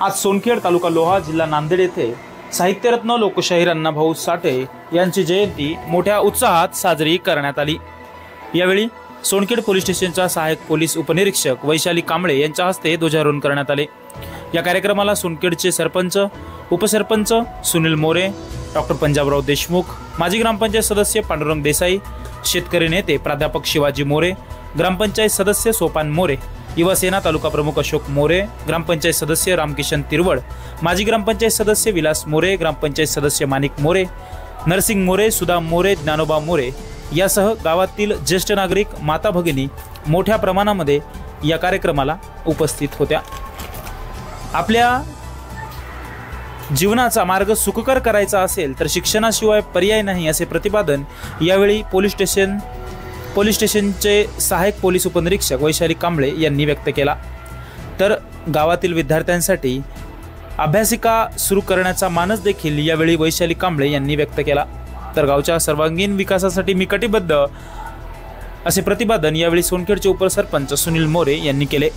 आज सोनखेड तालुका लोहा जिल्हा नांदेड येथे साहित्यरत्न लोकशाहीर अण्णाभाऊ साठे यांची जयंती मोठ्या उत्साहात साजरी करण्यात आली। यावेळी सोनखेड पोलीस स्टेशनच्या सहाय्यक पोलीस उपनिरीक्षक वैशाली कांबळे यांच्या हस्ते ध्वजारोहण करण्यात आले। या कार्यक्रमाला सोनखेडचे सरपंच, उपसरपंच सुनील मोरे, डॉक्टर पंजाबराव देशमुख, माजी ग्रामपंचायत सदस्य पांडुरंग देसाई, शेतकरी नेते प्राध्यापक शिवाजी मोरे, ग्रामपंचायत सदस्य सोपान मोरे, युवा सेना तालुका प्रमुख अशोक मोरे, ग्रामपंचायत सदस्य रामकिशन तिरवड, माजी ग्रामपंचायत सदस्य विलास मोरे, ग्रामपंचायत सदस्य माणिक मोरे, नरसिंग मोरे, सुधा मोरे, ज्ञानोबा मोरे यासह गावातील ज्येष्ठ नागरिक, माता भगिनी मोठ्या प्रमाणामध्ये या कार्यक्रमाला उपस्थित होत्या। आपल्या जीवनाचा मार्ग सुखकर करायचा असेल तर शिक्षणाशिवाय पर्याय नाही असे प्रतिपादन यावेळी पोलीस स्टेशनचे सहाय्यक पोलीस उपनिरीक्षक वैशाली कांबळे यांनी व्यक्त केला। तर गावातील विद्यार्थ्यांसाठी अभ्यासिका सुरू करण्याचा मानस देखील यावेळी वैशाली कांबळे यांनी व्यक्त केला। तर गावच्या सर्वांगीण विकासासाठी मी कटिबद्ध असे प्रतिपादन यावेळी सोनखेडचे उपसरपंच सुनील मोरे यांनी केले।